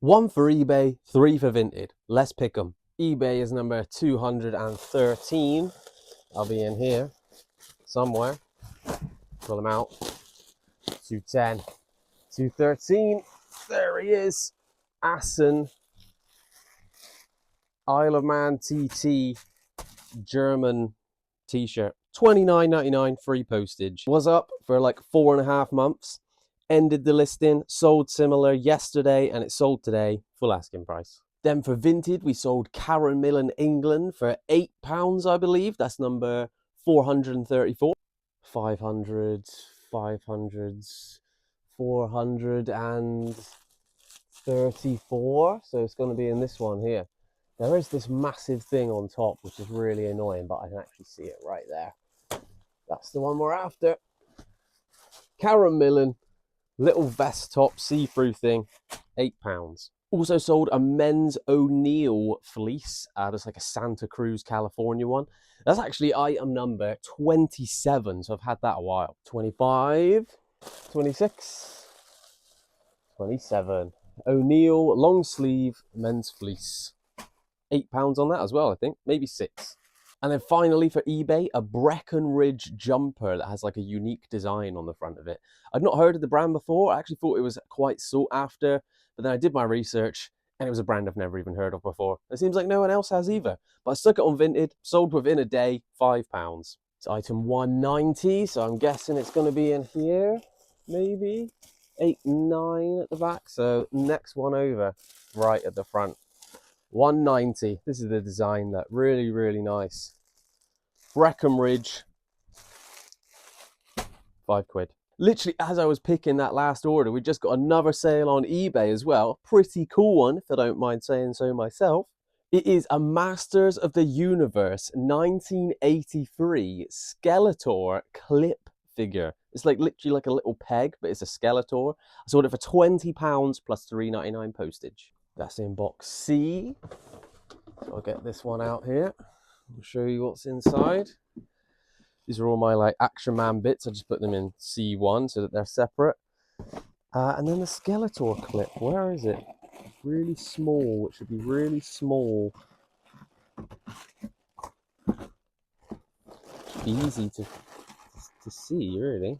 1 for eBay, 3 for Vinted. Let's pick them. eBay is number 213. I'll be in here somewhere. Pull them out. 210, 213. There he is. Assen, Isle of Man TT, German t-shirt. $29.99 free postage. Was up for like 4.5 months. Ended the listing, sold similar yesterday, and it sold today, full asking price. Then for Vinted, we sold Karen Millen England for £8, I believe. That's number 434. 500, 500s, 434. So it's going to be in this one here. There is this massive thing on top, which is really annoying, but I can actually see it right there. That's the one we're after. Karen Millen. Little vest top, see-through thing, £8. Also sold a men's O'Neill fleece. That's like a Santa Cruz, California one. That's actually item number 27, so I've had that a while. 25, 26, 27. O'Neill long sleeve men's fleece. £8 on that as well, I think. Maybe 6. And then finally for eBay, a Breen Ridge jumper that has like a unique design on the front of it. I'd not heard of the brand before. I actually thought it was quite sought after, but then I did my research and it was a brand I've never even heard of before. It seems like no one else has either. But I stuck it on Vinted, sold within a day, £5. It's item 190, so I'm guessing it's going to be in here, maybe. 8, 9 at the back, so next one over, right at the front. 190. This is the design, that really, really nice. Breen Ridge, £5. Literally, as I was picking that last order, we just got another sale on eBay as well. Pretty cool one, if I don't mind saying so myself. It is a Masters of the Universe 1983 Skeletor clip figure. It's like literally like a little peg, but it's a Skeletor. I sold it for £20 plus $3.99 postage. That's in box C. So I'll get this one out here. I'll show you what's inside. These are all my like Action Man bits. I just put them in C1 so that they're separate. And then the Skeletor clip. Where is it? Really small. It should be really small. Should be easy to see, really.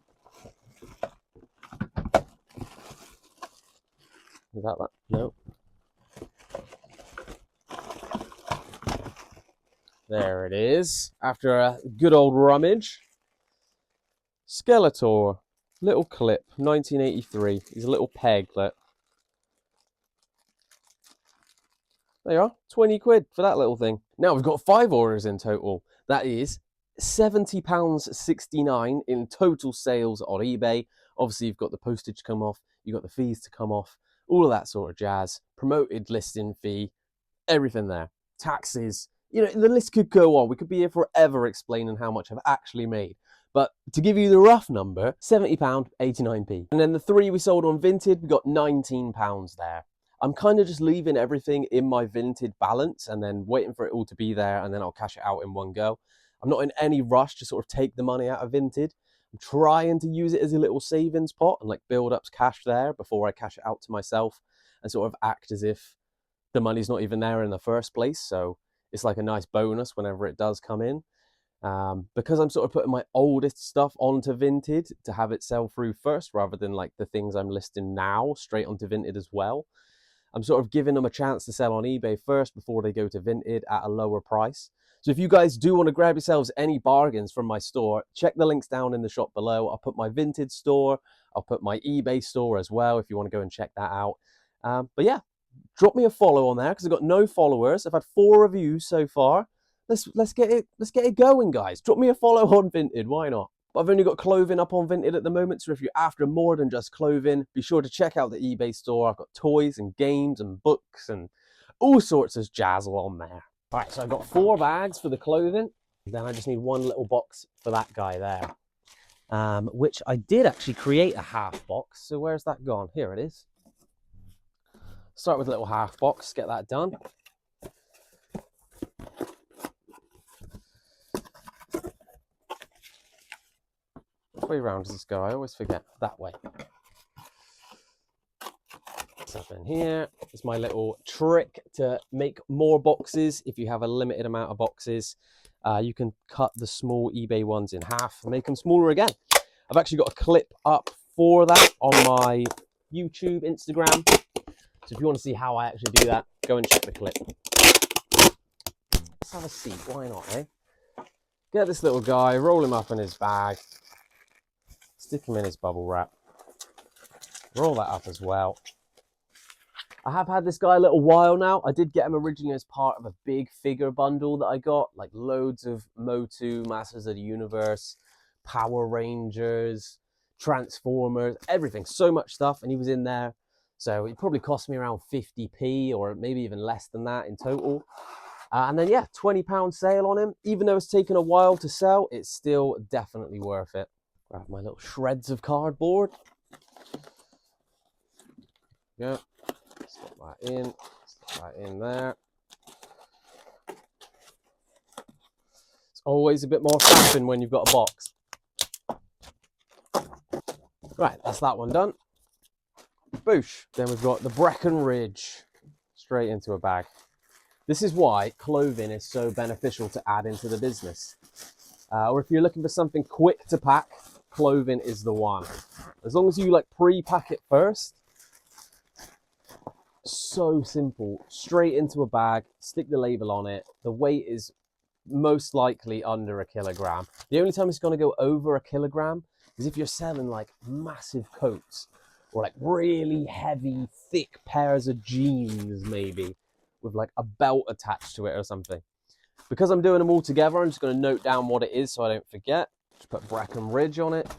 Is that? No. There it is. After a good old rummage. Skeletor. Little clip. 1983. He's a little peg. Look. There you are. £20 for that little thing. Now we've got 5 orders in total. That is £70.69 in total sales on eBay. Obviously, you've got the postage to come off. You've got the fees to come off. All of that sort of jazz. Promoted listing fee. Everything there. Taxes. You know, the list could go on. We could be here forever explaining how much I've actually made. But to give you the rough number, £70.89. And then the 3 we sold on Vinted, we got £19 there. I'm kind of just leaving everything in my Vinted balance and then waiting for it all to be there, and then I'll cash it out in one go. I'm not in any rush to sort of take the money out of Vinted. I'm trying to use it as a little savings pot and like build up cash there before I cash it out to myself and sort of act as if the money's not even there in the first place. So it's like a nice bonus whenever it does come in. Because I'm sort of putting my oldest stuff onto Vinted to have it sell through first rather than like the things I'm listing now straight onto Vinted as well. I'm sort of giving them a chance to sell on eBay first before they go to Vinted at a lower price. So if you guys do want to grab yourselves any bargains from my store, check the links down in the shop below. I'll put my Vinted store, I'll put my eBay store as well if you want to go and check that out. But yeah, drop me a follow on there because I've got no followers. I've had 4 reviews so far. Let's get it going, guys. Drop me a follow on Vinted. Why not? But I've only got clothing up on Vinted at the moment, so if you're after more than just clothing, be sure to check out the eBay store. I've got toys and games and books and all sorts of jazzle on there. All right, so I've got 4 bags for the clothing. Then I just need 1 little box for that guy there, which I did actually create a half box. So where's that gone? Here it is. Start with a little half box, get that done. Which way round does this go? I always forget. That way. stuff in here. It's my little trick to make more boxes. If you have a limited amount of boxes, you can cut the small eBay ones in half and make them smaller again. I've actually got a clip up for that on my YouTube, Instagram. So if you want to see how I actually do that, go and check the clip. Let's have a seat, why not, eh? Get this little guy, roll him up in his bag, stick him in his bubble wrap, roll that up as well. I have had this guy a little while now. I did get him originally as part of a big figure bundle that I got, like loads of Motu, Masters of the Universe, Power Rangers, Transformers, everything, so much stuff, and he was in there. So it probably cost me around 50p or maybe even less than that in total. And then yeah, £20 sale on him. Even though it's taken a while to sell, it's still definitely worth it. Grab my little shreds of cardboard. Yeah. Slip that in there. It's always a bit more fashion when you've got a box. Right, that's that one done. Boosh. Then we've got the Breen Ridge straight into a bag. This is why clothing is so beneficial to add into the business. Or if you're looking for something quick to pack, clothing is the one. As long as you like pre-pack it first, so simple. Straight into a bag, stick the label on it. The weight is most likely under 1 kilogram. The only time it's going to go over 1 kilogram is if you're selling like massive coats or like really heavy, thick pairs of jeans maybe with like a belt attached to it or something. Because I'm doing them all together, I'm just going to note down what it is so I don't forget. Just put Breen Ridge on it.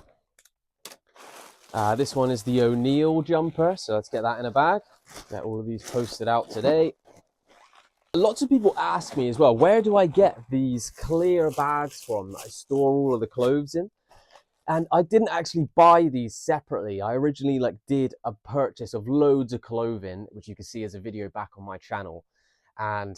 This one is the O'Neill jumper, so let's get that in a bag. Get all of these posted out today. Lots of people ask me as well, where do I get these clear bags from that I store all of the clothes in? And I didn't actually buy these separately. I originally did a purchase of loads of clothing, which you can see as a video back on my channel. And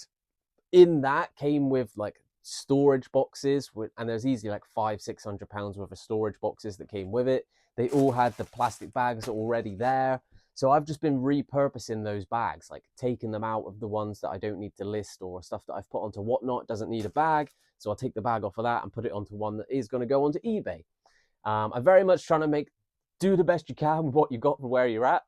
in that came with like storage boxes, and there's easily like £500–600 worth of storage boxes that came with it. They all had the plastic bags already there. So I've just been repurposing those bags, like taking them out of the ones that I don't need to list or stuff that I've put onto Whatnot doesn't need a bag. So I'll take the bag off of that and put it onto one that is going to go onto eBay. I'm very much trying to do the best you can with what you got for where you're at.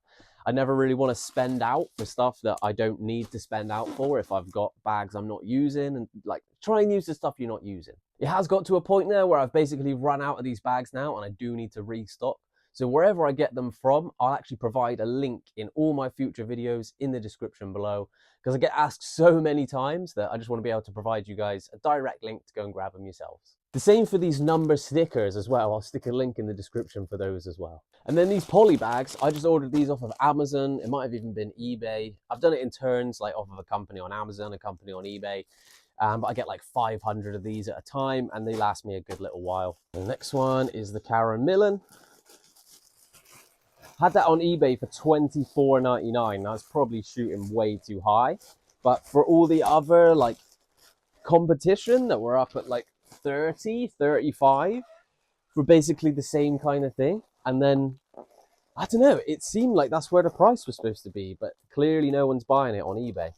I never really want to spend out for stuff that I don't need to spend out for if I've got bags I'm not using, and like try and use the stuff you're not using. It has got to a point now where I've basically run out of these bags now and I do need to restock. So wherever I get them from, I'll actually provide a link in all my future videos in the description below, because I get asked so many times that I just want to be able to provide you guys a direct link to go and grab them yourselves. The same for these number stickers as well. I'll stick a link in the description for those as well. And then these poly bags, I just ordered these off of Amazon. It might have even been eBay. I've done it in turns, like off of a company on Amazon, a company on eBay. But I get like 500 of these at a time and they last me a good little while. The next one is the Karen Millen. Had that on eBay for $24.99. Now it's probably shooting way too high, but for all the other like competition that were up at like 30, 35 for basically the same kind of thing. And then I don't know, it seemed like that's where the price was supposed to be, but clearly no one's buying it on eBay.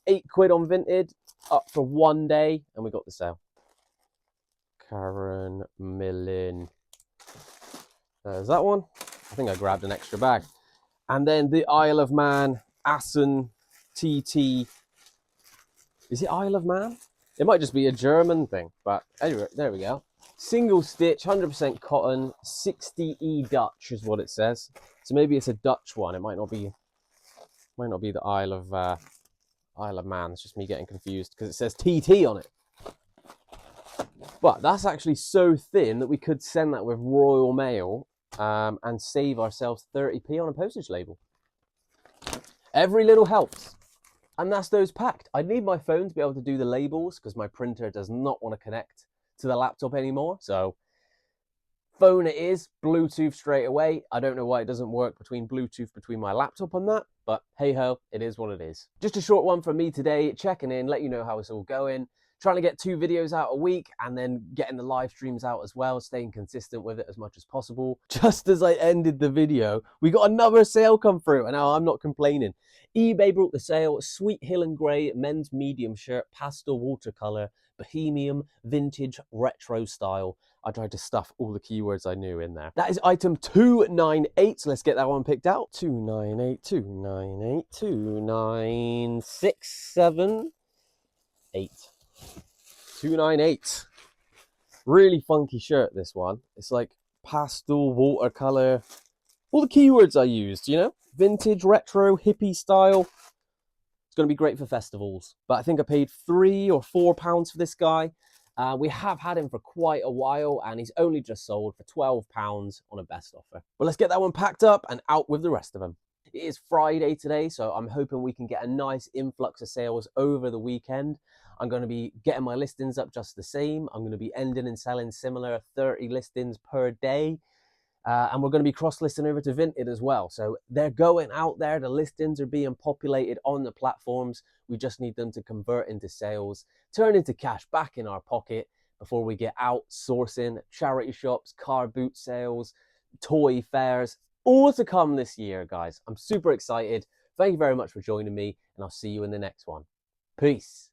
£8 on Vinted, up for 1 day, and we got the sale. Karen Millen. There's that one. I think I grabbed an extra bag. And then the Isle of Man Assen TT. Is it Isle of Man? It might just be a German thing, but anyway, there we go. Single stitch, 100% cotton, 60E Dutch is what it says. So maybe it's a Dutch one. It might not be the Isle of Man. It's just me getting confused because it says TT on it. But that's actually so thin that we could send that with Royal Mail and save ourselves 30p on a postage label. Every little helps. And that's those packed. I need my phone to be able to do the labels because my printer does not want to connect to the laptop anymore. So phone it is, Bluetooth straight away. I don't know why it doesn't work between my laptop and that, but hey ho, it is what it is. Just a short one from me today, checking in, let you know how it's all going. trying to get 2 videos out a week and then getting the live streams out as well, staying consistent with it as much as possible. Just as I ended the video, we got another sale come through, and now I'm not complaining. eBay brought the sale, Sweet Hill and Grey men's medium shirt, pastel watercolor, bohemian, vintage, retro style. I tried to stuff all the keywords I knew in there. That is item 298. So let's get that one picked out. 298, 298, 296, 8. 298. Really funky shirt, this one. It's like pastel, watercolor, all the keywords I used, you know? Vintage, retro, hippie style. It's going to be great for festivals. But I think I paid £3 or £4 for this guy. We have had him for quite a while, and he's only just sold for £12 on a best offer. But let's get that one packed up and out with the rest of them. It is Friday today, so I'm hoping we can get a nice influx of sales over the weekend. I'm going to be getting my listings up just the same. I'm going to be ending and selling similar 30 listings per day. And we're going to be cross-listing over to Vinted as well. So they're going out there. The listings are being populated on the platforms. We just need them to convert into sales, turn into cash back in our pocket before we get out sourcing charity shops, car boot sales, toy fairs, all to come this year, guys. I'm super excited. Thank you very much for joining me, and I'll see you in the next one. Peace.